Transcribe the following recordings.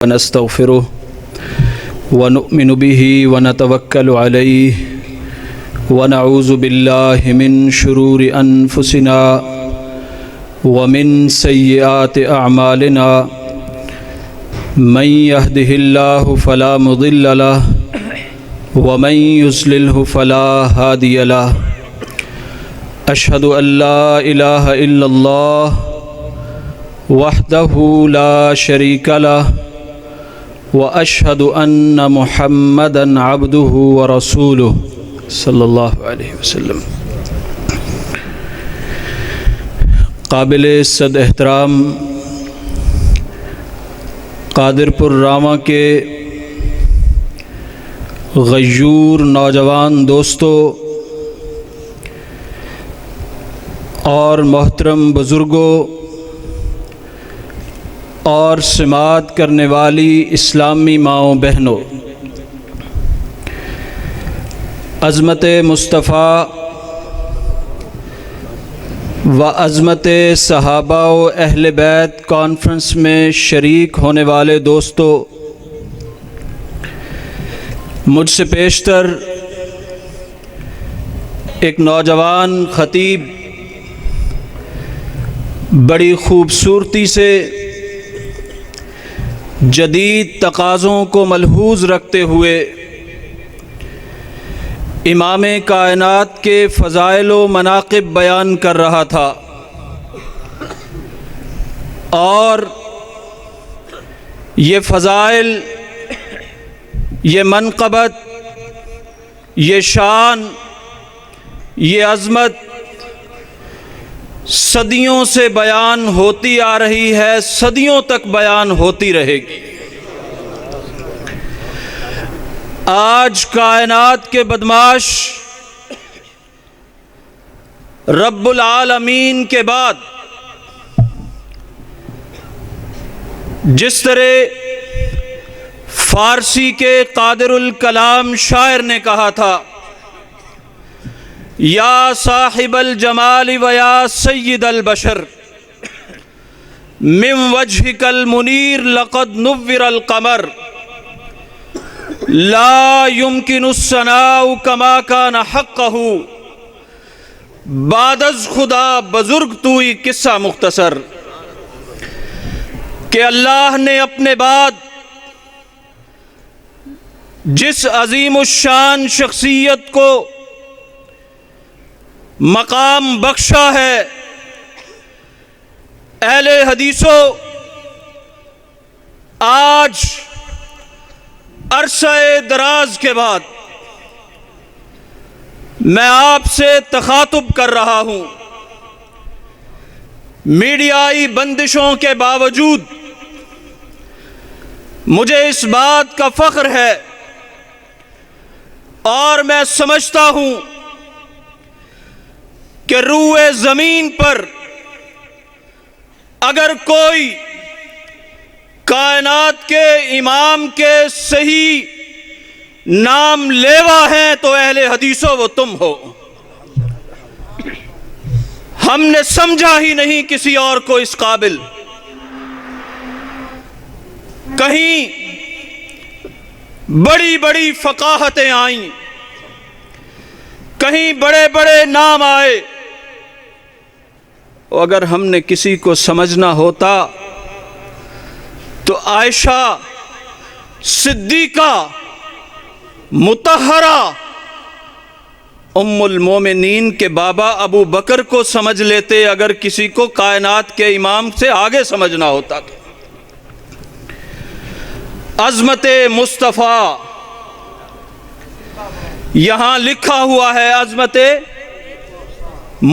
ونستغفره ونؤمن به ونتوكل عليه ونعوذ بالله من شرور أنفسنا ومن سيئات أعمالنا من يهده الله فلا مضل له ومن يضلله فلا هادي له أشهد أن لا إله إلا الله وحده لا شريك له وأشهد أن محمدًا عبده ورسوله صلی اللہ علیہ وسلم۔ قابل صد احترام قادرپور راما کے غیور نوجوان دوستوں اور محترم بزرگوں اور سماعت کرنے والی اسلامی ماؤں بہنوں، عظمت مصطفیٰ و عظمت صحابہ و اہل بیت کانفرنس میں شریک ہونے والے دوستوں، مجھ سے پیشتر ایک نوجوان خطیب بڑی خوبصورتی سے جدید تقاضوں کو ملحوظ رکھتے ہوئے امام کائنات کے فضائل و مناقب بیان کر رہا تھا، اور یہ فضائل، یہ منقبت، یہ شان، یہ عظمت صدیوں سے بیان ہوتی آ رہی ہے، صدیوں تک بیان ہوتی رہے گی۔ آج کائنات کے بدمعاش رب العالمین کے بعد جس طرح فارسی کے قادر الکلام شاعر نے کہا تھا، یا صاحب الجمال و یا سید البشر من وجهک المنیر لقد نور القمر لا يمكن الثناء كما كان حقه بعد از خدا بزرگ توئی قصہ مختصر، کہ اللہ نے اپنے بعد جس عظیم الشان شخصیت کو مقام بخشا ہے، اہل حدیثوں، آج عرصہ دراز کے بعد میں آپ سے تخاطب کر رہا ہوں۔ میڈیائی بندشوں کے باوجود مجھے اس بات کا فخر ہے، اور میں سمجھتا ہوں کہ روئے زمین پر اگر کوئی کائنات کے امام کے صحیح نام لیوا ہیں تو اہل حدیثوں وہ تم ہو۔ ہم نے سمجھا ہی نہیں کسی اور کو اس قابل۔ کہیں بڑی بڑی فقاہتیں آئیں، کہیں بڑے بڑے نام آئے، اگر ہم نے کسی کو سمجھنا ہوتا تو عائشہ صدیقہ مطہرہ ام المومنین کے بابا ابو بکر کو سمجھ لیتے، اگر کسی کو کائنات کے امام سے آگے سمجھنا ہوتا تو۔ عظمت مصطفیٰ یہاں لکھا ہوا ہے، عظمت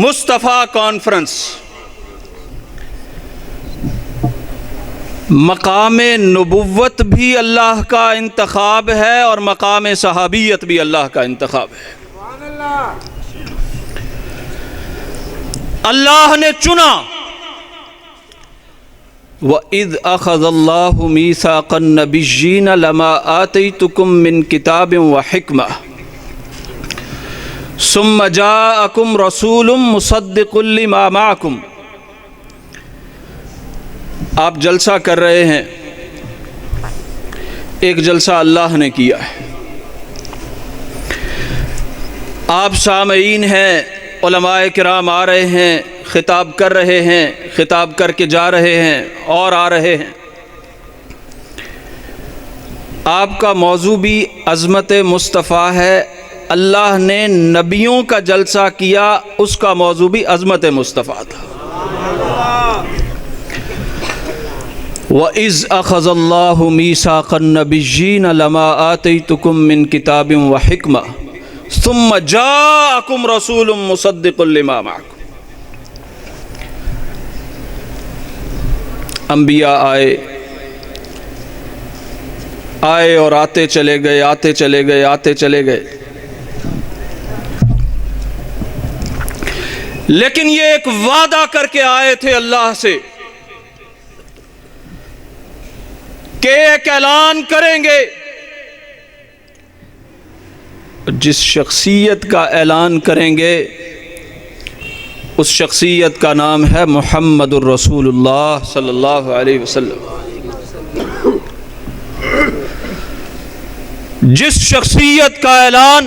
مصطفیٰ کانفرنس۔ مقام نبوت بھی اللہ کا انتخاب ہے اور مقام صحابیت بھی اللہ کا انتخاب ہے۔ اللہ نے چنا، وَإِذْ أَخَذَ اللَّهُ مِيثَاقَ النَّبِيِّينَ لَمَا آتَيْتُكُم مِّن كِتَابٍ وَحِكْمَةٍ ثُمَّ جَاءَكُمْ رَسُولٌ مُصَدِّقٌ لِّمَا مَعَكُمْ۔ آپ جلسہ کر رہے ہیں، ایک جلسہ اللہ نے کیا ہے، آپ سامعین ہیں، علماء کرام آ رہے ہیں، خطاب کر رہے ہیں، خطاب کر کے جا رہے ہیں اور آ رہے ہیں۔ آپ کا موضوع بھی عظمت مصطفیٰ ہے، اللہ نے نبیوں کا جلسہ کیا، اس کا موضوع بھی عظمت مصطفیٰ تھا۔ وَإِذْ أَخَذَ اللَّهُ مِيثَاقَ النَّبِيِّينَ لَمَا آتَيْتُكُم مِّن كِتَابٍ وَحِكْمَةٍ ثُمَّ جَاءَكُمْ رَسُولٌ مُصَدِّقٌ لِّمَا مَعَكُمْ۔ انبیاء آئے اور آتے چلے گئے، آتے چلے گئے، آتے چلے گئے، لیکن یہ ایک وعدہ کر کے آئے تھے اللہ سے کہ ایک اعلان کریں گے۔ جس شخصیت کا اعلان کریں گے اس شخصیت کا نام ہے محمد الرسول اللہ صلی اللہ علیہ وسلم۔ جس شخصیت کا اعلان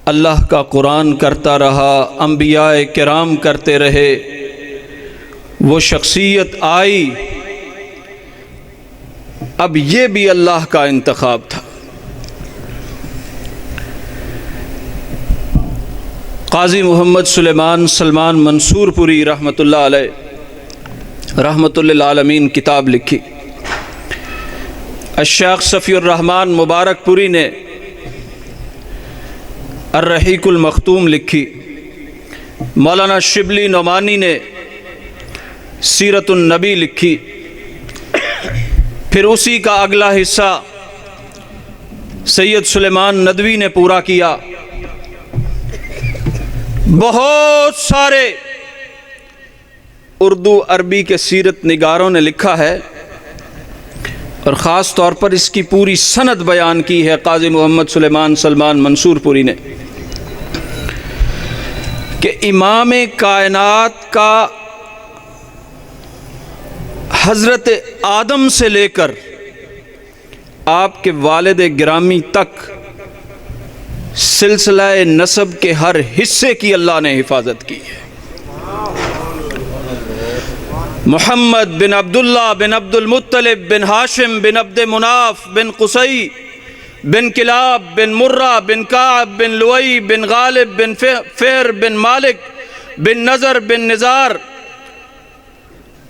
اللہ کا قرآن کرتا رہا، انبیاء کرام کرتے رہے، وہ شخصیت آئی، اب یہ بھی اللہ کا انتخاب تھا۔ قاضی محمد سلمان منصور پوری رحمۃ اللہ علیہ، رحمۃ للعالمین کتاب لکھی۔ الشیخ صفی الرحمن مبارک پوری نے الرحیق المختوم لکھی۔ مولانا شبلی نعمانی نے سیرت النبی لکھی۔ پھر اسی کا اگلا حصہ سید سلیمان ندوی نے پورا کیا۔ بہت سارے اردو عربی کے سیرت نگاروں نے لکھا ہے، اور خاص طور پر اس کی پوری سند بیان کی ہے قاضی محمد سلمان منصور پوری نے، کہ امام کائنات کا حضرت آدم سے لے کر آپ کے والد گرامی تک سلسلہ نسب کے ہر حصے کی اللہ نے حفاظت کی ہے۔ محمد بن عبداللہ بن عبد المطلب بن ہاشم بن عبد مناف بن قصی بن کلاب بن مرہ بن کعب بن لوئی بن غالب بن فہر بن مالک بن نظر بن نزار،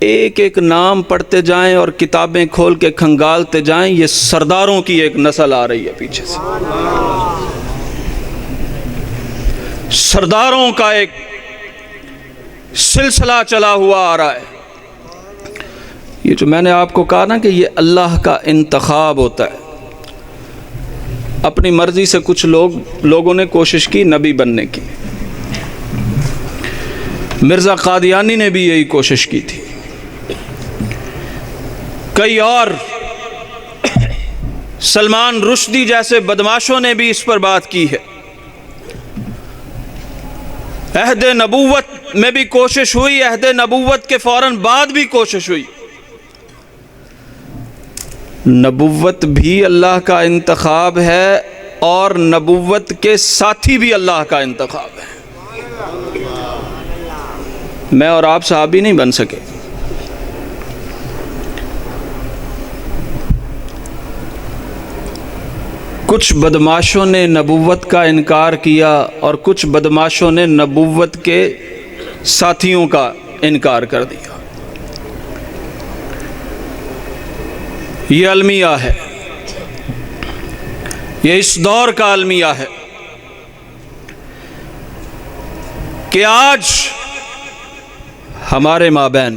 ایک ایک نام پڑھتے جائیں اور کتابیں کھول کے کھنگالتے جائیں، یہ سرداروں کی ایک نسل آ رہی ہے پیچھے سے، سرداروں کا ایک سلسلہ چلا ہوا آ رہا ہے۔ یہ جو میں نے آپ کو کہا نا کہ یہ اللہ کا انتخاب ہوتا ہے۔ اپنی مرضی سے کچھ لوگوں نے کوشش کی نبی بننے کی، مرزا قادیانی نے بھی یہی کوشش کی تھی، کئی اور سلمان رشدی جیسے بدماشوں نے بھی اس پر بات کی ہے۔ عہد نبوت میں بھی کوشش ہوئی، عہد نبوت کے فوراً بعد بھی کوشش ہوئی۔ نبوت بھی اللہ کا انتخاب ہے اور نبوت کے ساتھی بھی اللہ کا انتخاب ہے۔ میں اور آپ صحابی نہیں بن سکے، کچھ بدماشوں نے نبوت کا انکار کیا اور کچھ بدماشوں نے نبوت کے ساتھیوں کا انکار کر دیا۔ یہ المیہ ہے، یہ اس دور کا المیہ ہے کہ آج ہمارے مابین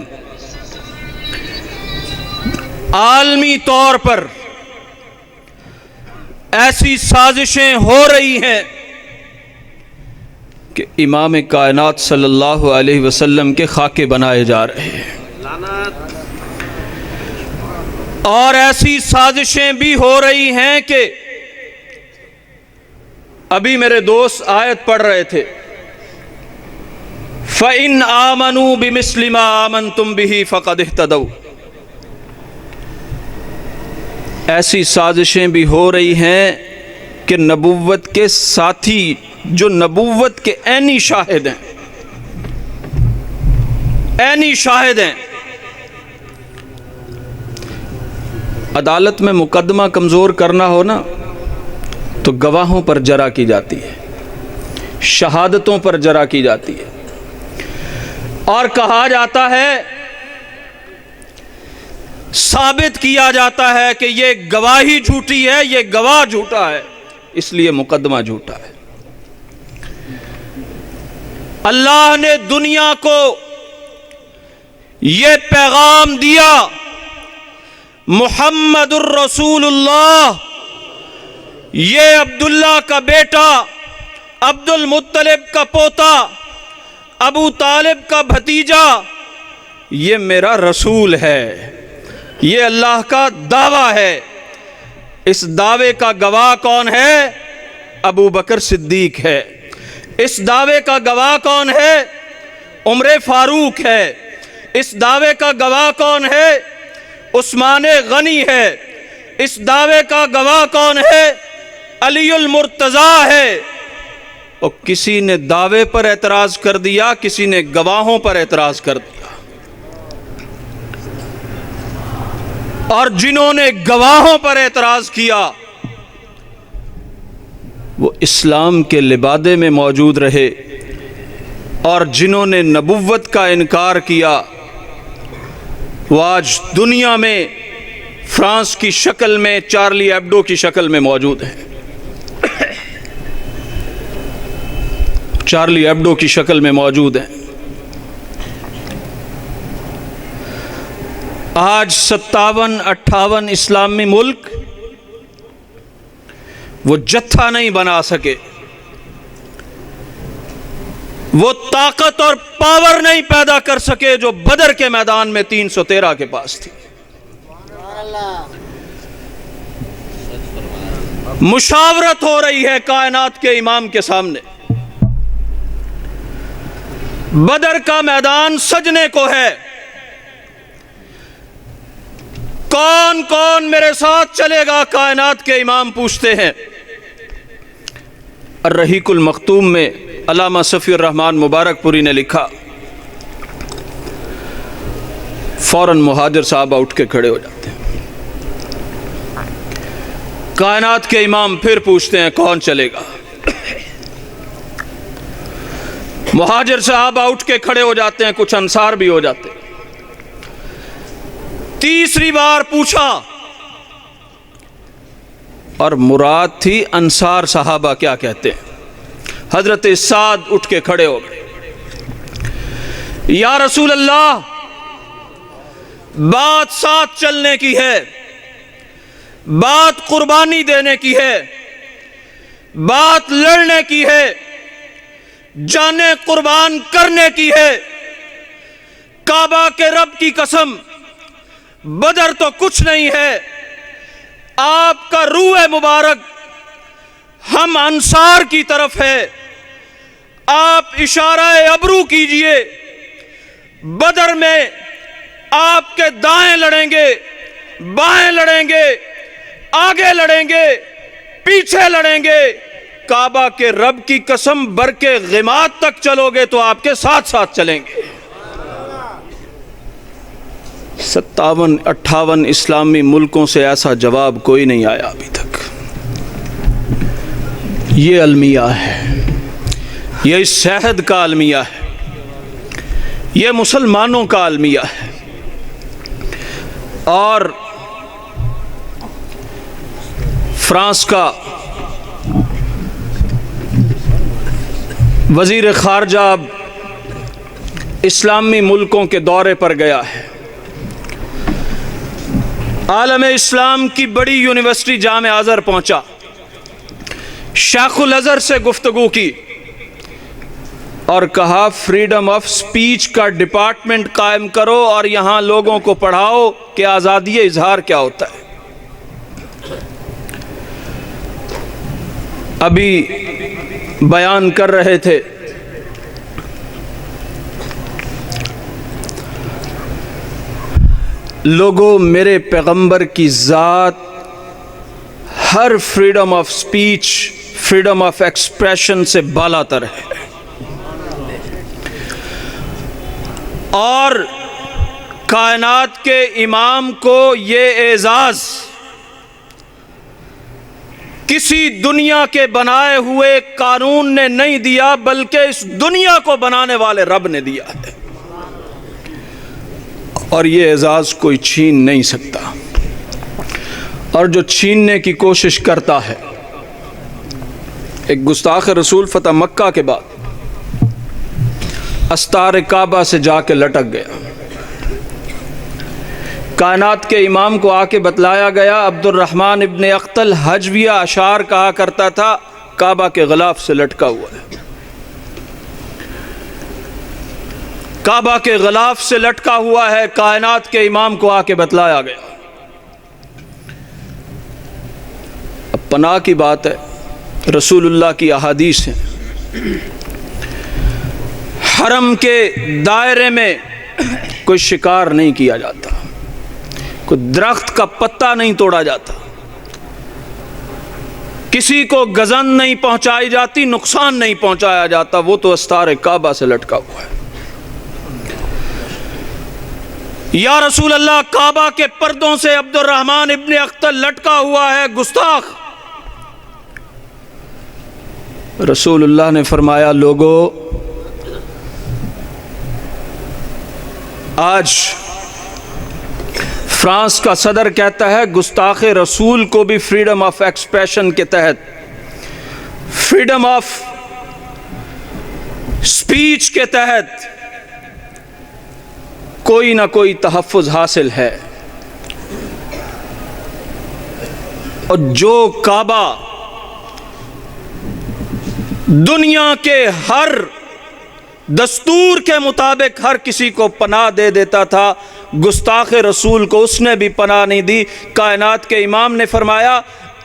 عالمی طور پر ایسی سازشیں ہو رہی ہیں کہ امام کائنات صلی اللہ علیہ وسلم کے خاکے بنائے جا رہے ہیں، اور ایسی سازشیں بھی ہو رہی ہیں کہ ابھی میرے دوست آیت پڑھ رہے تھے، فَإِنْ آمَنُوا بِمِثْلِ مَا آمَنْتُمْ بِهِ فَقَدْ اهْتَدَوْا، ایسی سازشیں بھی ہو رہی ہیں کہ نبوت کے ساتھی جو نبوت کے عینی شاہد ہیں، عینی شاہد ہیں، عدالت میں مقدمہ کمزور کرنا ہو نا تو گواہوں پر جرح کی جاتی ہے، شہادتوں پر جرح کی جاتی ہے، اور کہا جاتا ہے، ثابت کیا جاتا ہے کہ یہ گواہی جھوٹی ہے، یہ گواہ جھوٹا ہے، اس لیے مقدمہ جھوٹا ہے۔ اللہ نے دنیا کو یہ پیغام دیا، محمد الرسول اللہ، یہ عبداللہ کا بیٹا، عبد المطلب کا پوتا، ابو طالب کا بھتیجا، یہ میرا رسول ہے، یہ اللہ کا دعویٰ ہے۔ اس دعوے کا گواہ کون ہے؟ ابو بکر صدیق ہے۔ اس دعوے کا گواہ کون ہے؟ عمر فاروق ہے۔ اس دعوے کا گواہ کون ہے؟ عثمان غنی ہے۔ اس دعوے کا گواہ کون ہے؟ علی المرتضیٰ ہے۔ اور کسی نے دعوے پر اعتراض کر دیا، کسی نے گواہوں پر اعتراض کر دیا، اور جنہوں نے گواہوں پر اعتراض کیا وہ اسلام کے لبادے میں موجود رہے، اور جنہوں نے نبوت کا انکار کیا وہ آج دنیا میں فرانس کی شکل میں، چارلی ایبڈو کی شکل میں موجود ہیں، چارلی ایبڈو کی شکل میں موجود ہیں۔ آج 57-58 اسلامی ملک وہ جتھا نہیں بنا سکے، وہ طاقت اور پاور نہیں پیدا کر سکے جو بدر کے میدان میں 313 کے پاس تھی۔ مشاورت ہو رہی ہے کائنات کے امام کے سامنے، بدر کا میدان سجنے کو ہے، کون کون میرے ساتھ چلے گا؟ کائنات کے امام پوچھتے ہیں۔ الرحیق المختوم میں علامہ صفی الرحمن مبارک پوری نے لکھا، فوراً مہاجر صاحبہ اٹھ کے کھڑے ہو جاتے ہیں۔ کائنات کے امام پھر پوچھتے ہیں کون چلے گا؟ مہاجر صحابہ اٹھ کے کھڑے ہو جاتے ہیں، کچھ انصار بھی ہو جاتے ہیں۔ تیسری بار پوچھا اور مراد تھی انصار صحابہ کیا کہتے ہیں۔ حضرت سعد اٹھ کے کھڑے ہو گئے، یا رسول اللہ، بات ساتھ چلنے کی ہے، بات قربانی دینے کی ہے، بات لڑنے کی ہے، جانیں قربان کرنے کی ہے۔ کعبہ کے رب کی قسم، بدر تو کچھ نہیں ہے، آپ کا روح مبارک ہم انصار کی طرف ہے، آپ اشارہ ابرو کیجئے، بدر میں آپ کے دائیں لڑیں گے، بائیں لڑیں گے، آگے لڑیں گے، پیچھے لڑیں گے، کعبہ کے رب کی قسم برکے غماد تک چلو گے تو آپ کے ساتھ ساتھ چلیں گے۔ 57-58 اسلامی ملکوں سے ایسا جواب کوئی نہیں آیا ابھی تک۔ یہ المیہ ہے، یہ اس شہد کا المیہ ہے، یہ مسلمانوں کا المیہ ہے۔ اور فرانس کا وزیر خارجہ اسلامی ملکوں کے دورے پر گیا ہے، عالم اسلام کی بڑی یونیورسٹی جامع ازہر پہنچا، شیخ الازہر سے گفتگو کی اور کہا فریڈم آف سپیچ کا ڈپارٹمنٹ قائم کرو اور یہاں لوگوں کو پڑھاؤ کہ آزادی اظہار کیا ہوتا ہے۔ ابھی بیان کر رہے تھے لوگوں، میرے پیغمبر کی ذات ہر freedom of speech, freedom of expression سے بالا تر ہے، اور کائنات کے امام کو یہ اعزاز کسی دنیا کے بنائے ہوئے قانون نے نہیں دیا، بلکہ اس دنیا کو بنانے والے رب نے دیا ہے، اور یہ اعزاز کوئی چھین نہیں سکتا، اور جو چھیننے کی کوشش کرتا ہے، ایک گستاخ رسول فتح مکہ کے بعد استار کعبہ سے جا کے لٹک گیا، کائنات کے امام کو آ کے بتلایا گیا عبد الرحمن ابن اقتل حجویہ اشعار کہا کرتا تھا، کعبہ کے غلاف سے لٹکا ہوا ہے، کعبہ کے غلاف سے لٹکا ہوا ہے، کائنات کے امام کو آ کے بتلایا گیا۔ اب پناہ کی بات ہے، رسول اللہ کی احادیث ہیں، حرم کے دائرے میں کوئی شکار نہیں کیا جاتا، کوئی درخت کا پتا نہیں توڑا جاتا، کسی کو گزن نہیں پہنچائی جاتی، نقصان نہیں پہنچایا جاتا، وہ تو استار کعبہ سے لٹکا ہوا ہے۔ یا رسول اللہ، کعبہ کے پردوں سے عبد الرحمن ابن اقتل لٹکا ہوا ہے، گستاخ۔ رسول اللہ نے فرمایا، لوگو آج فرانس کا صدر کہتا ہے گستاخ رسول کو بھی فریڈم آف ایکسپریشن کے تحت، فریڈم آف سپیچ کے تحت کوئی نہ کوئی تحفظ حاصل ہے، اور جو کعبہ دنیا کے ہر دستور کے مطابق ہر کسی کو پناہ دے دیتا تھا، گستاخ رسول کو اس نے بھی پناہ نہیں دی۔ کائنات کے امام نے فرمایا،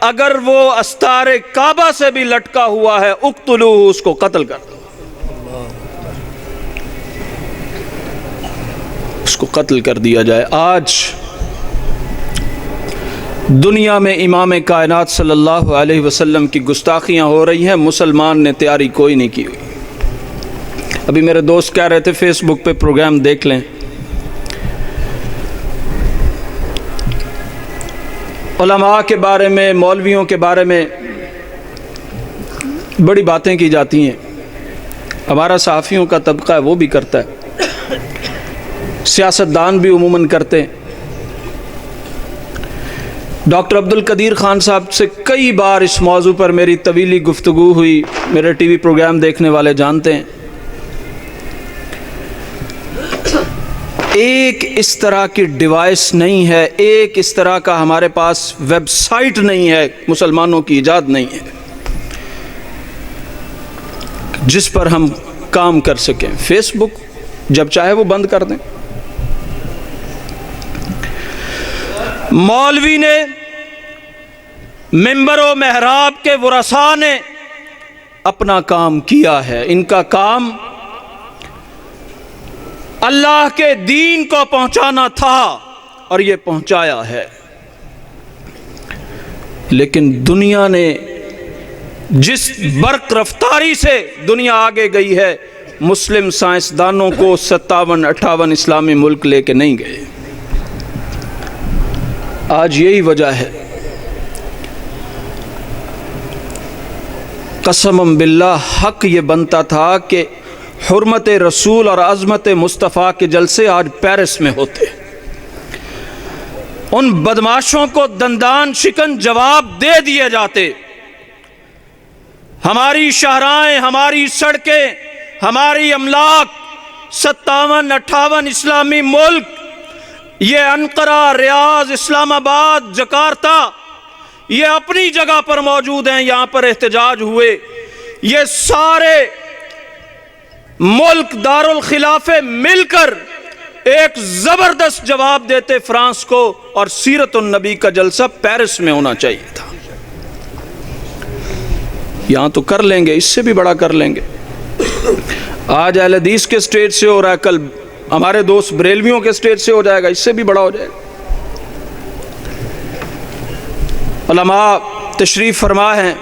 اگر وہ استار کعبہ سے بھی لٹکا ہوا ہے، اقتلوہ، اس کو قتل کر دو، اس کو قتل کر دیا جائے۔ آج دنیا میں امام کائنات صلی اللہ علیہ وسلم کی گستاخیاں ہو رہی ہیں، مسلمان نے تیاری کوئی نہیں کی ہوئی۔ ابھی میرے دوست کہہ رہے تھے فیس بک پہ پروگرام دیکھ لیں، علماء کے بارے میں، مولویوں کے بارے میں بڑی باتیں کی جاتی ہیں، ہمارا صحافیوں کا طبقہ ہے وہ بھی کرتا ہے، سیاستدان بھی عموماً کرتے ہیں۔ ڈاکٹر عبد القدیر خان صاحب سے کئی بار اس موضوع پر میری طویلی گفتگو ہوئی، میرے ٹی وی پروگرام دیکھنے والے جانتے ہیں۔ ایک اس طرح کی ڈیوائس نہیں ہے، ایک اس طرح کا ہمارے پاس ویب سائٹ نہیں ہے، مسلمانوں کی ایجاد نہیں ہے جس پر ہم کام کر سکیں۔ فیس بک جب چاہے وہ بند کر دیں۔ مولوی نے، ممبر و محراب کے ورثاء نے اپنا کام کیا ہے، ان کا کام اللہ کے دین کو پہنچانا تھا اور یہ پہنچایا ہے، لیکن دنیا نے جس برق رفتاری سے دنیا آگے گئی ہے، مسلم سائنسدانوں کو 57-58 اسلامی ملک لے کے نہیں گئے۔ آج یہی وجہ ہے، قسم باللہ حق یہ بنتا تھا کہ حرمت رسول اور عظمت مصطفیٰ کے جلسے آج پیرس میں ہوتے، ان بدماشوں کو دندان شکن جواب دے دیے جاتے۔ ہماری شاہراہیں، ہماری سڑکیں، ہماری املاک، 57-58 اسلامی ملک، یہ انقرہ، ریاض، اسلام آباد، جکارتہ، یہ اپنی جگہ پر موجود ہیں، یہاں پر احتجاج ہوئے۔ یہ سارے ملک دارالخلافے مل کر ایک زبردست جواب دیتے فرانس کو، اور سیرت النبی کا جلسہ پیرس میں ہونا چاہیے تھا۔ یہاں تو کر لیں گے، اس سے بھی بڑا کر لیں گے۔ آج اہل حدیث کے سٹیج سے ہو رہا ہے، کل ہمارے دوست بریلویوں کے سٹیج سے ہو جائے گا، اس سے بھی بڑا ہو جائے گا۔ علماء تشریف فرما ہیں،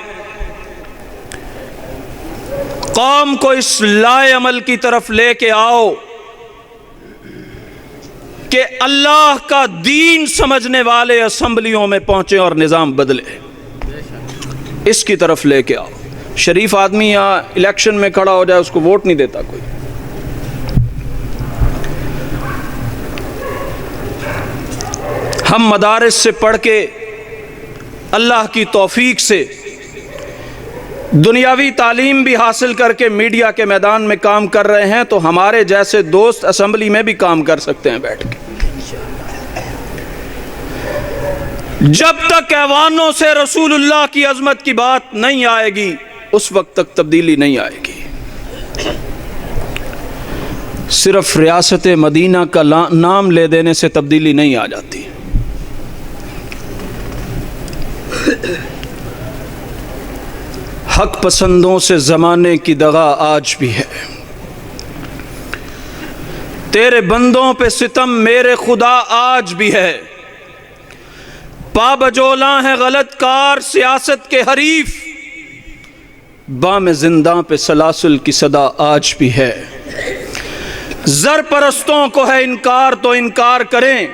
قوم کو اس لائے عمل کی طرف لے کے آؤ کہ اللہ کا دین سمجھنے والے اسمبلیوں میں پہنچے اور نظام بدلے، اس کی طرف لے کے آؤ۔ شریف آدمی یہاں الیکشن میں کھڑا ہو جائے اس کو ووٹ نہیں دیتا کوئی۔ ہم مدارس سے پڑھ کے اللہ کی توفیق سے دنیاوی تعلیم بھی حاصل کر کے میڈیا کے میدان میں کام کر رہے ہیں، تو ہمارے جیسے دوست اسمبلی میں بھی کام کر سکتے ہیں بیٹھ کے۔ جب تک ایوانوں سے رسول اللہ کی عظمت کی بات نہیں آئے گی اس وقت تک تبدیلی نہیں آئے گی۔ صرف ریاست مدینہ کا نام لے دینے سے تبدیلی نہیں آ جاتی۔ حق پسندوں سے زمانے کی دغا آج بھی ہے، تیرے بندوں پہ ستم میرے خدا آج بھی ہے، پابجولاں ہیں غلط کار سیاست کے حریف، بام زنداں پہ سلاسل کی صدا آج بھی ہے۔ زر پرستوں کو ہے انکار تو انکار کریں،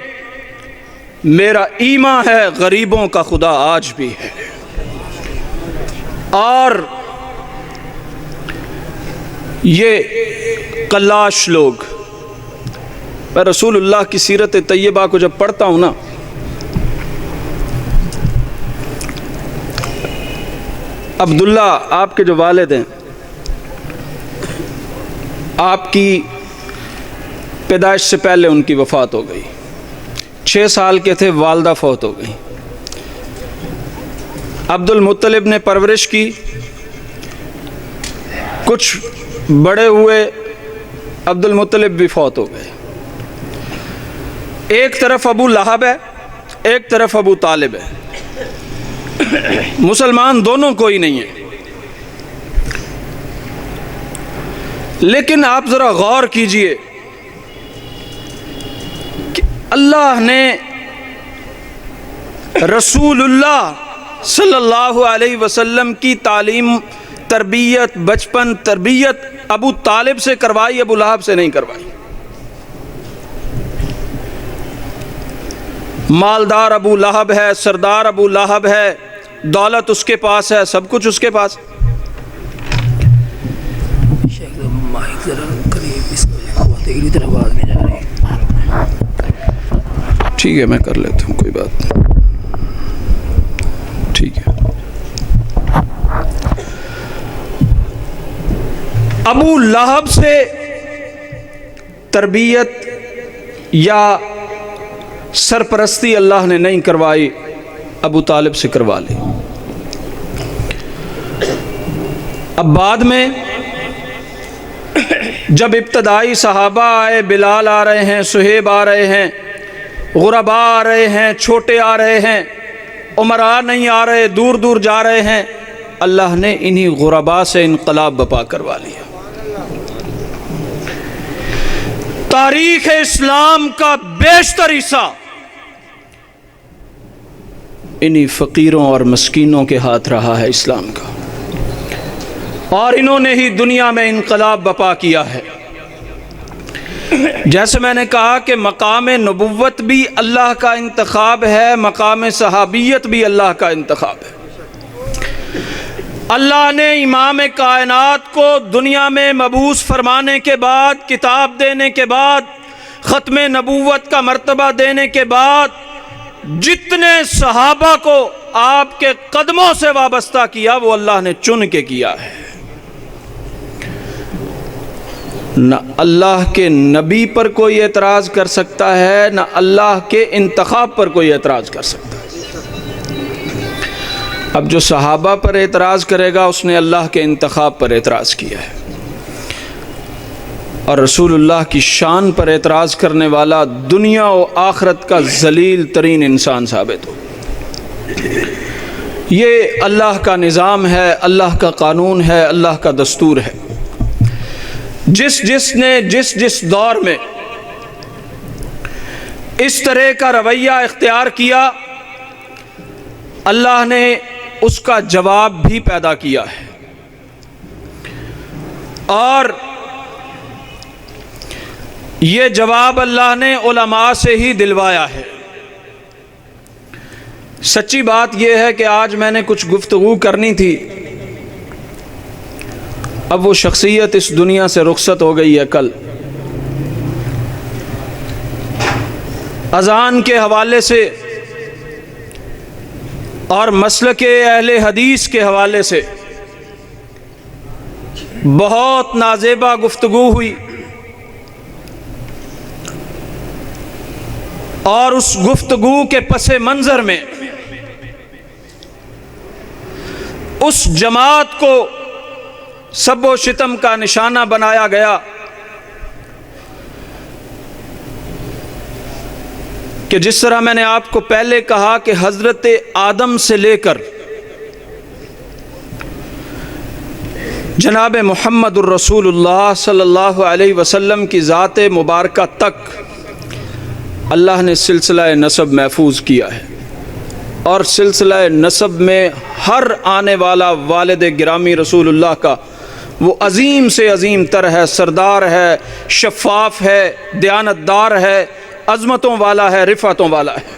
میرا ایمان ہے غریبوں کا خدا آج بھی ہے۔ اور یہ قلاش لوگ، میں رسول اللہ کی سیرت طیبہ کو جب پڑھتا ہوں نا، عبداللہ آپ کے جو والد ہیں، آپ کی پیدائش سے پہلے ان کی وفات ہو گئی، 6 سال کے تھے والدہ فوت ہو گئی۔ عبد المطلب نے پرورش کی، کچھ بڑے ہوئے، عبد المطلب بھی فوت ہو گئے۔ ایک طرف ابو لہب ہے، ایک طرف ابو طالب ہے، مسلمان دونوں کوئی نہیں ہے۔ لیکن آپ ذرا غور کیجئے کہ اللہ نے رسول اللہ صلی اللہ علیہ وسلم کی تعلیم، تربیت، بچپن تربیت ابو طالب سے کروائی، ابو لہب سے نہیں کروائی۔ مالدار ابو لہب ہے، سردار ابو لہب ہے، دولت اس کے پاس ہے، سب کچھ اس کے پاس۔ ٹھیک ہے میں کر لیتا ہوں، کوئی بات نہیں، ٹھیک ہے۔ ابو لہب سے تربیت یا سرپرستی اللہ نے نہیں کروائی، ابو طالب سے کروا لی۔ اب بعد میں جب ابتدائی صحابہ آئے، بلال آ رہے ہیں، صہیب آ رہے ہیں، غربا آ رہے ہیں، چھوٹے آ رہے ہیں، عمراء نہیں آ رہے، دور دور جا رہے ہیں، اللہ نے انہی غربا سے انقلاب بپا کروا لیا۔ تاریخ اسلام کا بیشتر حصہ انہی فقیروں اور مسکینوں کے ہاتھ رہا ہے اسلام کا، اور انہوں نے ہی دنیا میں انقلاب بپا کیا ہے۔ جیسے میں نے کہا کہ مقام نبوت بھی اللہ کا انتخاب ہے، مقام صحابیت بھی اللہ کا انتخاب ہے۔ اللہ نے امام کائنات کو دنیا میں مبعوث فرمانے کے بعد، کتاب دینے کے بعد، ختم نبوت کا مرتبہ دینے کے بعد، جتنے صحابہ کو آپ کے قدموں سے وابستہ کیا وہ اللہ نے چن کے کیا ہے۔ نہ اللہ کے نبی پر کوئی اعتراض کر سکتا ہے، نہ اللہ کے انتخاب پر کوئی اعتراض کر سکتا ہے۔ اب جو صحابہ پر اعتراض کرے گا اس نے اللہ کے انتخاب پر اعتراض کیا ہے، اور رسول اللہ کی شان پر اعتراض کرنے والا دنیا و آخرت کا ذلیل ترین انسان ثابت ہو۔ یہ اللہ کا نظام ہے، اللہ کا قانون ہے، اللہ کا دستور ہے۔ جس نے جس دور میں اس طرح کا رویہ اختیار کیا، اللہ نے اس کا جواب بھی پیدا کیا ہے، اور یہ جواب اللہ نے علماء سے ہی دلوایا ہے۔ سچی بات یہ ہے کہ آج میں نے کچھ گفتگو کرنی تھی، اب وہ شخصیت اس دنیا سے رخصت ہو گئی ہے۔ کل اذان کے حوالے سے اور مسلک اہل حدیث کے حوالے سے بہت نازیبا گفتگو ہوئی، اور اس گفتگو کے پس منظر میں اس جماعت کو سب و شتم کا نشانہ بنایا گیا کہ جس طرح میں نے آپ کو پہلے کہا کہ حضرت آدم سے لے کر جناب محمد الرسول اللہ صلی اللہ علیہ وسلم کی ذات مبارکہ تک اللہ نے سلسلہ نسب محفوظ کیا ہے، اور سلسلہ نسب میں ہر آنے والا والد گرامی رسول اللہ کا وہ عظیم سے عظیم تر ہے، سردار ہے، شفاف ہے، دیانتدار ہے، عظمتوں والا ہے، رفعتوں والا ہے۔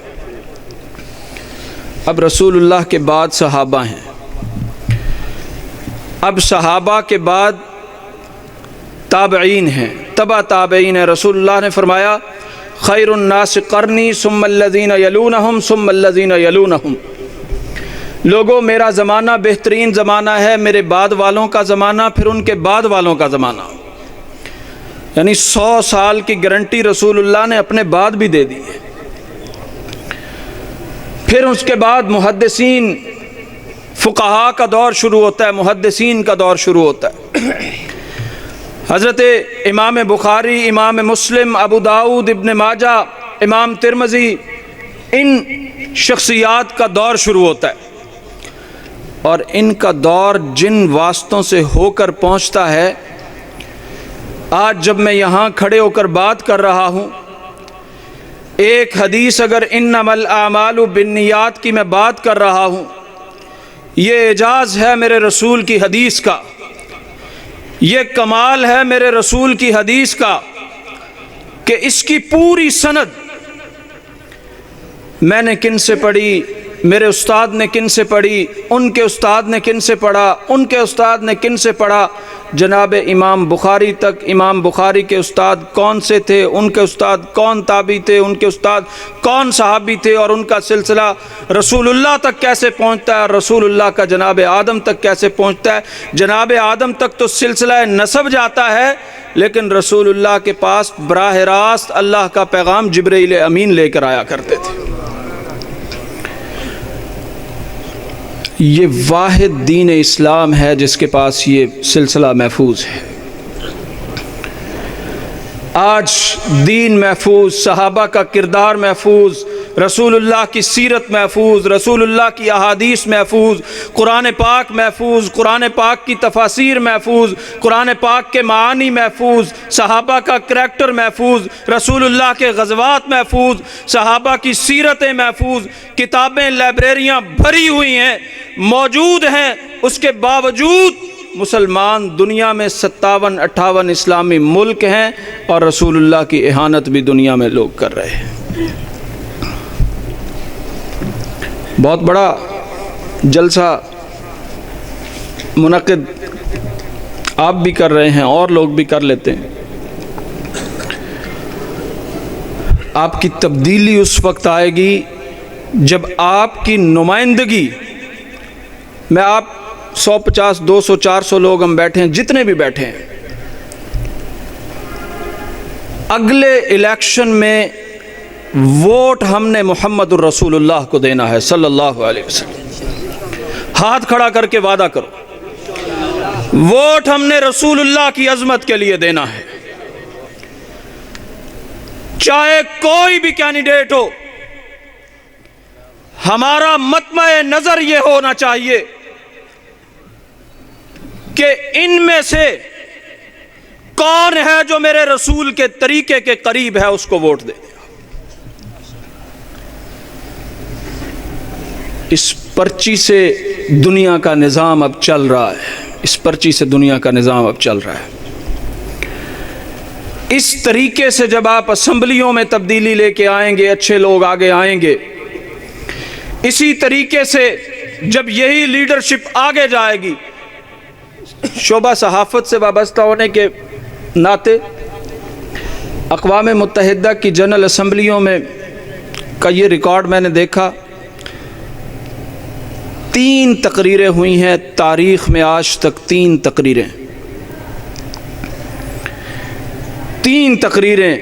اب رسول اللہ کے بعد صحابہ ہیں، اب صحابہ کے بعد تابعین ہیں، تبع تابعین ہیں۔ رسول اللہ نے فرمایا خیر الناس قرنی ثم الذین یلونہم ثم الذین یلونہم، لوگوں میرا زمانہ بہترین زمانہ ہے، میرے بعد والوں کا زمانہ، پھر ان کے بعد والوں کا زمانہ، یعنی 100 سال کی گارنٹی رسول اللہ نے اپنے بعد بھی دے دی ہے۔ پھر اس کے بعد محدثین فقہاء کا دور شروع ہوتا ہے، محدثین کا دور شروع ہوتا ہے۔ حضرت امام بخاری، امام مسلم، ابو داؤد، ابن ماجہ، امام ترمذی، ان شخصیات کا دور شروع ہوتا ہے، اور ان کا دور جن واسطوں سے ہو کر پہنچتا ہے، آج جب میں یہاں کھڑے ہو کر بات کر رہا ہوں، ایک حدیث اگر انما الاعمال بالنیات کی میں بات کر رہا ہوں، یہ اعجاز ہے میرے رسول کی حدیث کا، یہ کمال ہے میرے رسول کی حدیث کا کہ اس کی پوری سند میں نے کن سے پڑھی، میرے استاد نے کن سے پڑھی، ان کے استاد نے کن سے پڑھا، ان کے استاد نے کن سے پڑھا، جناب امام بخاری تک امام بخاری کے استاد کون سے تھے، ان کے استاد کون تابعی تھے، ان کے استاد کون صحابی تھے، اور ان کا سلسلہ رسول اللہ تک کیسے پہنچتا ہے، اور رسول اللہ کا جناب آدم تک کیسے پہنچتا ہے۔ جناب آدم تک تو سلسلہ نسب جاتا ہے، لیکن رسول اللہ کے پاس براہ راست اللہ کا پیغام جبرائیل امین لے کر آیا کرتے تھے۔ یہ واحد دین اسلام ہے جس کے پاس یہ سلسلہ محفوظ ہے۔ آج دین محفوظ، صحابہ کا کردار محفوظ، رسول اللہ کی سیرت محفوظ، رسول اللہ کی احادیث محفوظ، قرآن پاک محفوظ، قرآن پاک کی تفاسیر محفوظ، قرآن پاک کے معانی محفوظ، صحابہ کا کریکٹر محفوظ، رسول اللہ کے غزوات محفوظ، صحابہ کی سیرتیں محفوظ، کتابیں لائبریریاں بھری ہوئی ہیں، موجود ہیں۔ اس کے باوجود مسلمان دنیا میں 57-58 اسلامی ملک ہیں، اور رسول اللہ کی اہانت بھی دنیا میں لوگ کر رہے ہیں۔ بہت بڑا جلسہ منعقد آپ بھی کر رہے ہیں اور لوگ بھی کر لیتے ہیں۔ آپ کی تبدیلی اس وقت آئے گی جب آپ کی نمائندگی، میں آپ 150 200 400 لوگ ہم بیٹھے ہیں، جتنے بھی بیٹھے ہیں، اگلے الیکشن میں ووٹ ہم نے محمد الرسول اللہ کو دینا ہے صلی اللہ علیہ وسلم۔ ہاتھ کھڑا کر کے وعدہ کرو، ووٹ ہم نے رسول اللہ کی عظمت کے لیے دینا ہے، چاہے کوئی بھی کینڈیڈیٹ ہو۔ ہمارا مطمع نظر یہ ہونا چاہیے کہ ان میں سے کون ہے جو میرے رسول کے طریقے کے قریب ہے، اس کو ووٹ دے دیا۔ اس پرچی سے دنیا کا نظام اب چل رہا ہے، اس پرچی سے دنیا کا نظام اب چل رہا ہے۔ اس طریقے سے جب آپ اسمبلیوں میں تبدیلی لے کے آئیں گے، اچھے لوگ آگے آئیں گے، اسی طریقے سے جب یہی لیڈرشپ آگے جائے گی، شعبہ صحافت سے وابستہ ہونے کے ناطے اقوام متحدہ کی جنرل اسمبلیوں میں کا یہ ریکارڈ میں نے دیکھا، 3 تقریریں ہوئی ہیں تاریخ میں آج تک، 3 تقریریں، 3 تقریریں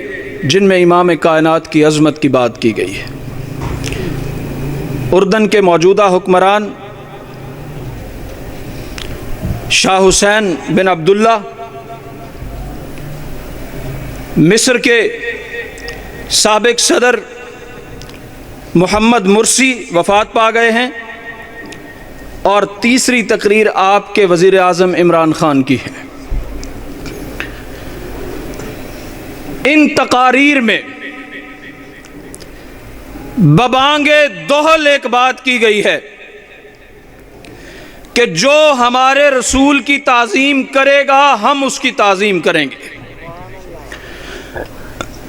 جن میں امام کائنات کی عظمت کی بات کی گئی ہے۔ اردن کے موجودہ حکمران شاہ حسین بن عبداللہ، مصر کے سابق صدر محمد مرسی وفات پا گئے ہیں، اور تیسری تقریر آپ کے وزیر اعظم عمران خان کی ہے۔ ان تقاریر میں ببانگ دوہل ایک بات کی گئی ہے کہ جو ہمارے رسول کی تعظیم کرے گا ہم اس کی تعظیم کریں گے،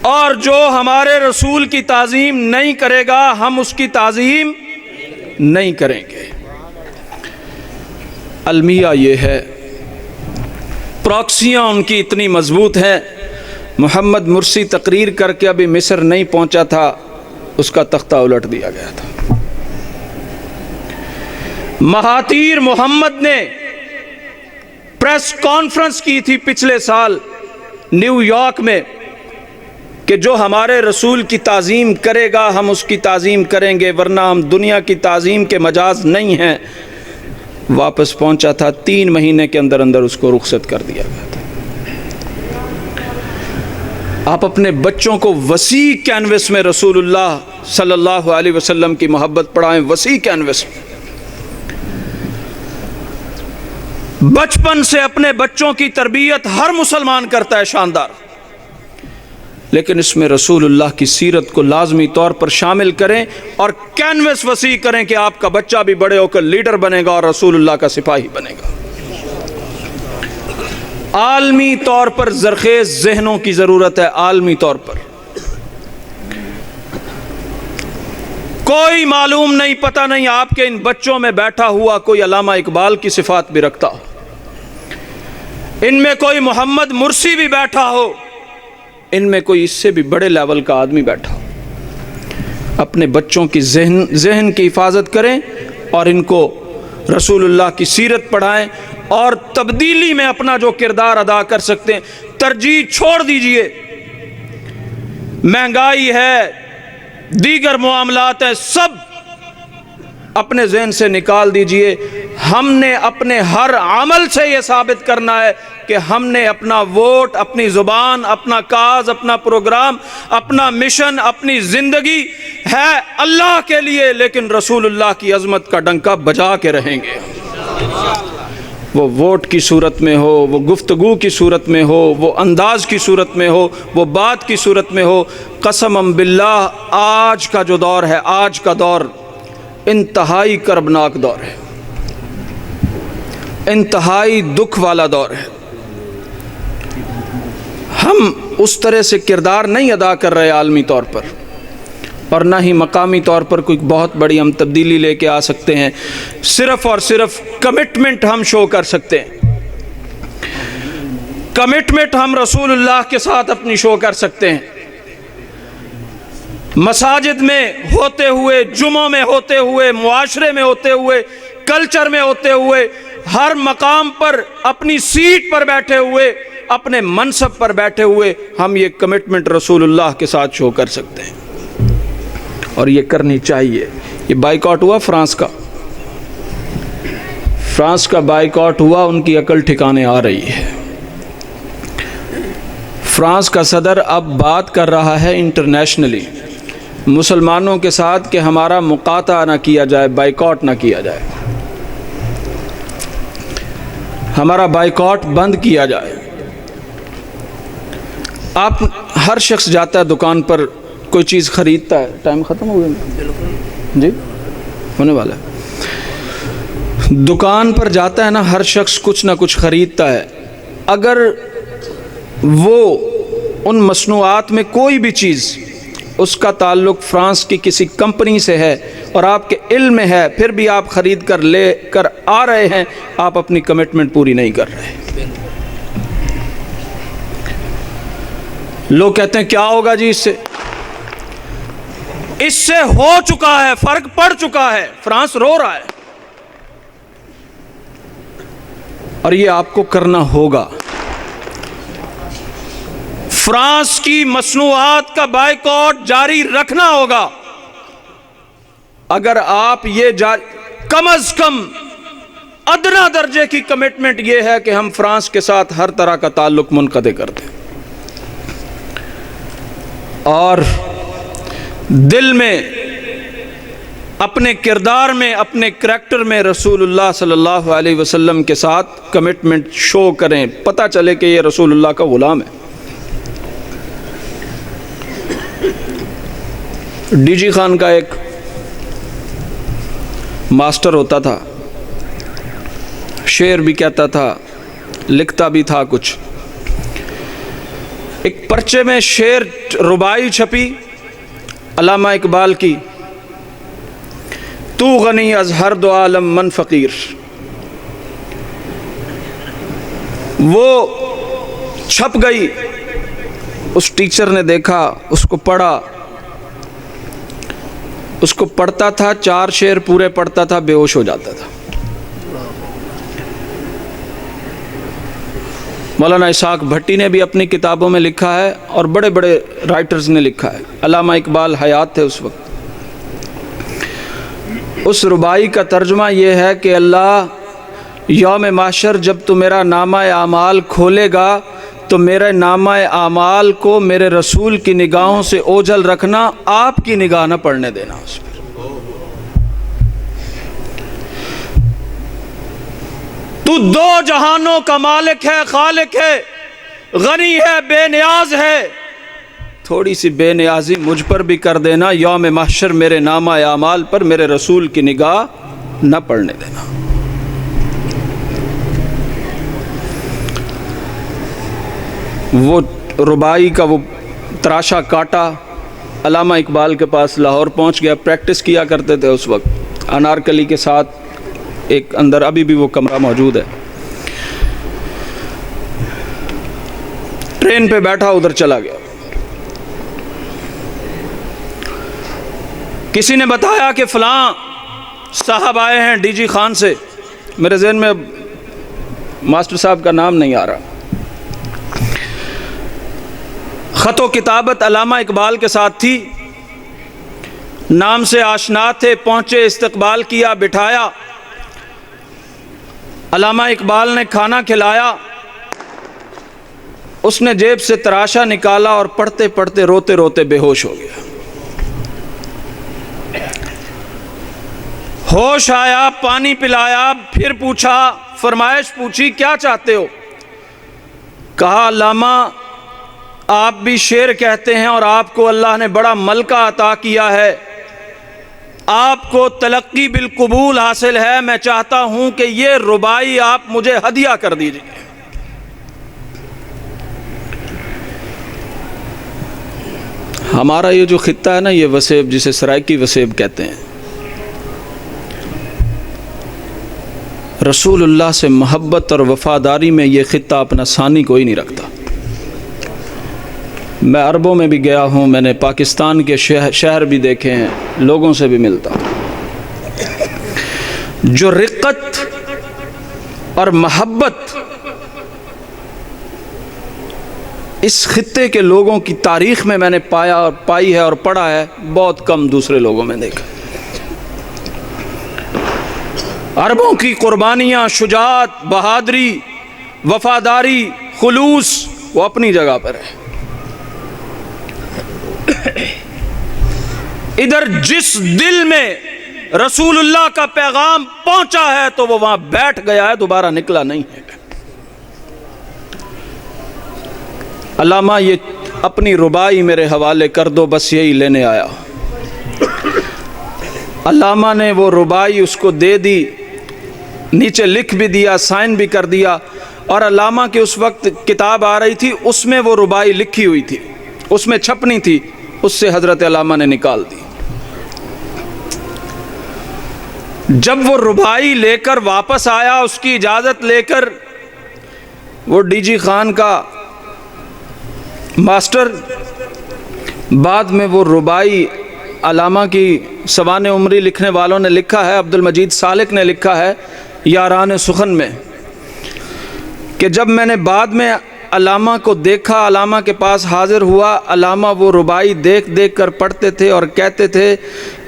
اور جو ہمارے رسول کی تعظیم نہیں کرے گا ہم اس کی تعظیم نہیں کریں گے۔ المیہ یہ ہے، پراکسیاں ان کی اتنی مضبوط ہیں۔ محمد مرسی تقریر کر کے ابھی مصر نہیں پہنچا تھا، اس کا تختہ الٹ دیا گیا تھا۔ مہاتیر محمد نے پریس کانفرنس کی تھی پچھلے سال نیو یارک میں کہ جو ہمارے رسول کی تعظیم کرے گا ہم اس کی تعظیم کریں گے، ورنہ ہم دنیا کی تعظیم کے مجاز نہیں ہیں۔ واپس پہنچا تھا، 3 مہینے کے اندر اندر اس کو رخصت کر دیا گیا تھا۔ آپ اپنے بچوں کو وسیع کینوس میں رسول اللہ صلی اللہ علیہ وسلم کی محبت پڑھائیں، وسیع کینوس میں۔ بچپن سے اپنے بچوں کی تربیت ہر مسلمان کرتا ہے شاندار، لیکن اس میں رسول اللہ کی سیرت کو لازمی طور پر شامل کریں اور کینوس وسیع کریں کہ آپ کا بچہ بھی بڑے ہو کر لیڈر بنے گا اور رسول اللہ کا سپاہی بنے گا۔ عالمی طور پر زرخیز ذہنوں کی ضرورت ہے، عالمی طور پر۔ کوئی معلوم نہیں، پتہ نہیں آپ کے ان بچوں میں بیٹھا ہوا کوئی علامہ اقبال کی صفات بھی رکھتا ہو، ان میں کوئی محمد مرسی بھی بیٹھا ہو، ان میں کوئی اس سے بھی بڑے لیول کا آدمی بیٹھا ہو۔ اپنے بچوں کی ذہن کی حفاظت کریں اور ان کو رسول اللہ کی سیرت پڑھائیں، اور تبدیلی میں اپنا جو کردار ادا کر سکتے ہیں ترجیح چھوڑ دیجئے۔ مہنگائی ہے، دیگر معاملات ہیں، سب اپنے ذہن سے نکال دیجئے۔ ہم نے اپنے ہر عمل سے یہ ثابت کرنا ہے کہ ہم نے اپنا ووٹ، اپنی زبان، اپنا کاز، اپنا پروگرام، اپنا مشن، اپنی زندگی ہے اللہ کے لیے، لیکن رسول اللہ کی عظمت کا ڈنکا بجا کے رہیں گے۔ وہ ووٹ کی صورت میں ہو، وہ گفتگو کی صورت میں ہو، وہ انداز کی صورت میں ہو، وہ بات کی صورت میں ہو۔ قسم باللہ آج کا جو دور ہے، آج کا دور انتہائی کربناک دور ہے، انتہائی دکھ والا دور ہے۔ ہم اس طرح سے کردار نہیں ادا کر رہے عالمی طور پر، اور نہ ہی مقامی طور پر کوئی بہت بڑی ہم تبدیلی لے کے آ سکتے ہیں۔ صرف اور صرف کمٹمنٹ ہم شو کر سکتے ہیں، کمٹمنٹ ہم رسول اللہ کے ساتھ اپنی شو کر سکتے ہیں۔ مساجد میں ہوتے ہوئے، جمعوں میں ہوتے ہوئے، معاشرے میں ہوتے ہوئے، کلچر میں ہوتے ہوئے، ہر مقام پر اپنی سیٹ پر بیٹھے ہوئے، اپنے منصب پر بیٹھے ہوئے ہم یہ کمٹمنٹ رسول اللہ کے ساتھ شو کر سکتے ہیں، اور یہ کرنی چاہیے۔ یہ بائیکاٹ ہوا فرانس کا، فرانس کا بائیکاٹ ہوا، ان کی عقل ٹھکانے آ رہی ہے۔ فرانس کا صدر اب بات کر رہا ہے انٹرنیشنلی مسلمانوں کے ساتھ کہ ہمارا مقاطعہ نہ کیا جائے، بائیکاٹ نہ کیا جائے، ہمارا بائیکاٹ بند کیا جائے۔ آپ ہر شخص جاتا ہے دکان پر، کوئی چیز خریدتا ہے، ٹائم ختم ہو گیا جی، ہونے والا ہے، دکان پر جاتا ہے نا ہر شخص کچھ نہ کچھ خریدتا ہے، اگر وہ ان مصنوعات میں کوئی بھی چیز اس کا تعلق فرانس کی کسی کمپنی سے ہے اور آپ کے علم میں ہے، پھر بھی آپ خرید کر لے کر آ رہے ہیں، آپ اپنی کمٹمنٹ پوری نہیں کر رہے۔ لوگ کہتے ہیں کیا ہوگا جی اس سے ہو چکا ہے، فرق پڑ چکا ہے، فرانس رو رہا ہے، اور یہ آپ کو کرنا ہوگا۔ فرانس کی مصنوعات کا بائیکاٹ جاری رکھنا ہوگا۔ اگر آپ یہ کم از کم ادنا درجے کی کمٹمنٹ یہ ہے کہ ہم فرانس کے ساتھ ہر طرح کا تعلق منقطع کر دیں، اور دل میں، اپنے کردار میں، اپنے کریکٹر میں رسول اللہ صلی اللہ علیہ وسلم کے ساتھ کمٹمنٹ شو کریں، پتہ چلے کہ یہ رسول اللہ کا غلام ہے۔ ڈی جی خان کا ایک ماسٹر ہوتا تھا، شعر بھی کہتا تھا، لکھتا بھی تھا کچھ۔ ایک پرچے میں شعر ربائی چھپی علامہ اقبال کی، تو غنی از ہر دو عالم من فقیر۔ وہ چھپ گئی، اس ٹیچر نے دیکھا، اس کو پڑھا، اس کو پڑھتا تھا، 4 شعر پورے پڑھتا تھا، بے ہوش ہو جاتا تھا۔ مولانا اسحاق بھٹی نے بھی اپنی کتابوں میں لکھا ہے، اور بڑے بڑے رائٹرز نے لکھا ہے۔ علامہ اقبال حیات تھے اس وقت۔ اس ربائی کا ترجمہ یہ ہے کہ اللہ، یوم محشر جب تو میرا نامہ اعمال کھولے گا تو میرے نامہ اعمال کو میرے رسول کی نگاہوں سے اوجھل رکھنا، آپ کی نگاہ نہ پڑنے دینا اس پر۔ تو 2 جہانوں کا مالک ہے، خالق ہے، غنی ہے، بے نیاز ہے، تھوڑی سی بے نیازی مجھ پر بھی کر دینا، یوم محشر میرے نامہ اعمال پر میرے رسول کی نگاہ نہ پڑنے دینا۔ وہ ربائی کا وہ تراشا کاٹا علامہ اقبال کے پاس لاہور پہنچ گیا، پریکٹس کیا کرتے تھے اس وقت انارکلی کے ساتھ، ایک اندر ابھی بھی وہ کمرہ موجود ہے۔ ٹرین پہ بیٹھا، ادھر چلا گیا۔ کسی نے بتایا کہ فلاں صاحب آئے ہیں ڈی جی خان سے، میرے ذہن میں ماسٹر صاحب کا نام نہیں آ رہا۔ خط و کتابت علامہ اقبال کے ساتھ تھی، نام سے آشنا تھے، پہنچے، استقبال کیا، بٹھایا، علامہ اقبال نے کھانا کھلایا، اس نے جیب سے تراشا نکالا اور پڑھتے پڑھتے روتے روتے بے ہوش ہو گیا۔ ہوش آیا، پانی پلایا، پھر پوچھا، فرمائش پوچھی، کیا چاہتے ہو؟ کہا علامہ آپ بھی شعر کہتے ہیں اور آپ کو اللہ نے بڑا ملکہ عطا کیا ہے، آپ کو تلقی بالقبول حاصل ہے، میں چاہتا ہوں کہ یہ ربائی آپ مجھے ہدیہ کر دیجیے۔ ہمارا یہ جو خطہ ہے نا، یہ وسیب، جسے سرائکی وسیب کہتے ہیں، رسول اللہ سے محبت اور وفاداری میں یہ خطہ اپنا ثانی کوئی نہیں رکھتا۔ میں عربوں میں بھی گیا ہوں، میں نے پاکستان کے شہر بھی دیکھے ہیں، لوگوں سے بھی ملتا ہوں۔ جو رقت اور محبت اس خطے کے لوگوں کی تاریخ میں میں نے پائی ہے اور پڑھا ہے، بہت کم دوسرے لوگوں میں دیکھا۔ عربوں کی قربانیاں، شجاعت، بہادری، وفاداری، خلوص، وہ اپنی جگہ پر ہے۔ ادھر جس دل میں رسول اللہ کا پیغام پہنچا ہے تو وہ وہاں بیٹھ گیا ہے، دوبارہ نکلا نہیں ہے۔ علامہ یہ اپنی ربائی میرے حوالے کر دو، بس یہی لینے آیا۔ علامہ نے وہ ربائی اس کو دے دی، نیچے لکھ بھی دیا، سائن بھی کر دیا، اور علامہ کی اس وقت کتاب آ رہی تھی، اس میں وہ ربائی لکھی ہوئی تھی، اس میں چھپنی تھی، اس سے حضرت علامہ نے نکال دی۔ جب وہ ربائی لے کر واپس آیا، اس کی اجازت لے کر، وہ ڈی جی خان کا ماسٹر، بعد میں وہ ربائی علامہ کی سوانح عمری لکھنے والوں نے لکھا ہے، عبد المجید سالک نے لکھا ہے یاران سخن میں، کہ جب میں نے بعد میں علامہ کو دیکھا، علامہ کے پاس حاضر ہوا، علامہ وہ ربائی دیکھ دیکھ کر پڑھتے تھے اور کہتے تھے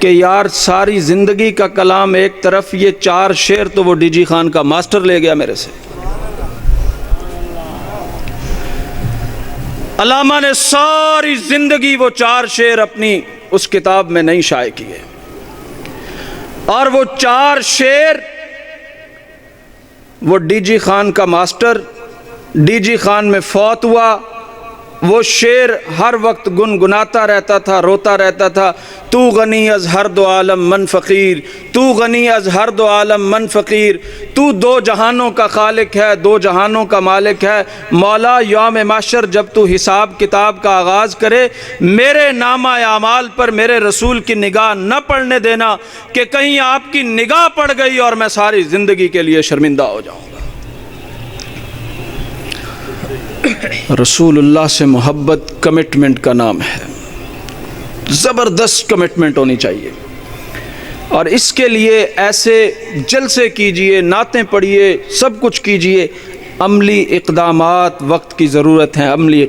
کہ یار ساری زندگی کا کلام ایک طرف، یہ 4 شعر تو وہ ڈی جی خان کا ماسٹر لے گیا میرے سے۔ علامہ نے ساری زندگی وہ 4 شعر اپنی اس کتاب میں نہیں شائع کیے، اور وہ 4 شعر وہ ڈی جی خان کا ماسٹر، ڈی جی خان میں فوت ہوا، وہ شعر ہر وقت گنگناتا رہتا تھا، روتا رہتا تھا، تو غنی از ہر دو عالم من فقیر، تو غنی از ہر دو عالم من فقیر، تو 2 جہانوں کا خالق ہے، 2 جہانوں کا مالک ہے، مولا یوم محشر جب تو حساب کتاب کا آغاز کرے، میرے نامہ اعمال پر میرے رسول کی نگاہ نہ پڑنے دینا کہ کہیں آپ کی نگاہ پڑ گئی اور میں ساری زندگی کے لیے شرمندہ ہو جاؤں۔ رسول اللہ سے محبت کمٹمنٹ کا نام ہے، زبردست کمٹمنٹ ہونی چاہیے، اور اس کے لیے ایسے جلسے کیجئے، نعتیں پڑھیے، سب کچھ کیجئے، عملی اقدامات وقت کی ضرورت ہے۔ عملی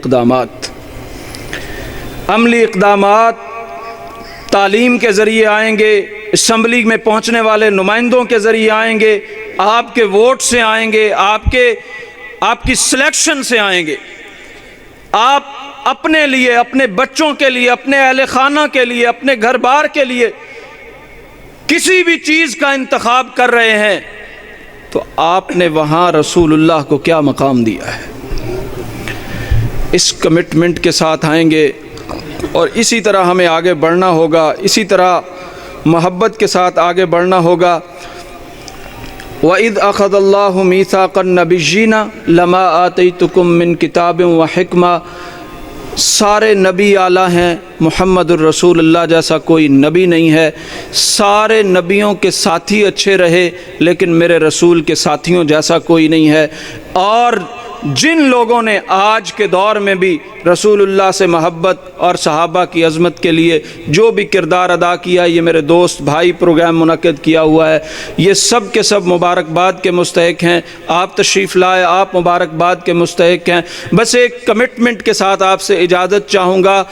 اقدامات تعلیم کے ذریعے آئیں گے، اسمبلی میں پہنچنے والے نمائندوں کے ذریعے آئیں گے، آپ کے ووٹ سے آئیں گے، آپ کی سلیکشن سے آئیں گے۔ آپ اپنے لیے، اپنے بچوں کے لیے، اپنے اہل خانہ کے لیے، اپنے گھر بار کے لیے کسی بھی چیز کا انتخاب کر رہے ہیں تو آپ نے وہاں رسول اللہ کو کیا مقام دیا ہے، اس کمٹمنٹ کے ساتھ آئیں گے، اور اسی طرح ہمیں آگے بڑھنا ہوگا، اسی طرح محبت کے ساتھ آگے بڑھنا ہوگا۔ وَإِذْ أَخَذَ اللَّهُ مِيثَاقَ النَّبِيِّينَ لَمَا آتَيْتُكُم مِّن كِتَابٍ وَحِكْمَةٍ، سارے نبی اعلیٰ ہیں، محمد الرسول اللہ جیسا کوئی نبی نہیں ہے۔ سارے نبیوں کے ساتھی اچھے رہے، لیکن میرے رسول کے ساتھیوں جیسا کوئی نہیں ہے۔ اور جن لوگوں نے آج کے دور میں بھی رسول اللہ سے محبت اور صحابہ کی عظمت کے لیے جو بھی کردار ادا کیا، یہ میرے دوست بھائی پروگرام منعقد کیا ہوا ہے، یہ سب کے سب مبارکباد کے مستحق ہیں۔ آپ تشریف لائے، آپ مبارکباد کے مستحق ہیں۔ بس ایک کمٹمنٹ کے ساتھ آپ سے اجازت چاہوں گا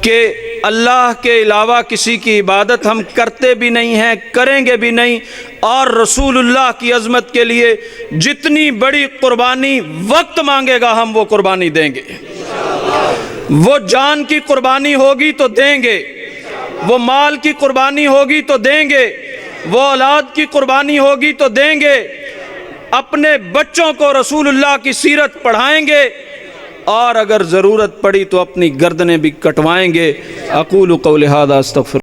کہ اللہ کے علاوہ کسی کی عبادت ہم کرتے بھی نہیں ہیں، کریں گے بھی نہیں، اور رسول اللہ کی عظمت کے لیے جتنی بڑی قربانی وقت مانگے گا ہم وہ قربانی دیں گے۔ وہ جان کی قربانی ہوگی تو دیں گے، وہ مال کی قربانی ہوگی تو دیں گے، وہ اولاد کی قربانی ہوگی تو دیں گے، اپنے بچوں کو رسول اللہ کی سیرت پڑھائیں گے، اور اگر ضرورت پڑی تو اپنی گردنیں بھی کٹوائیں گے۔ اقول قولی ھذا استغفر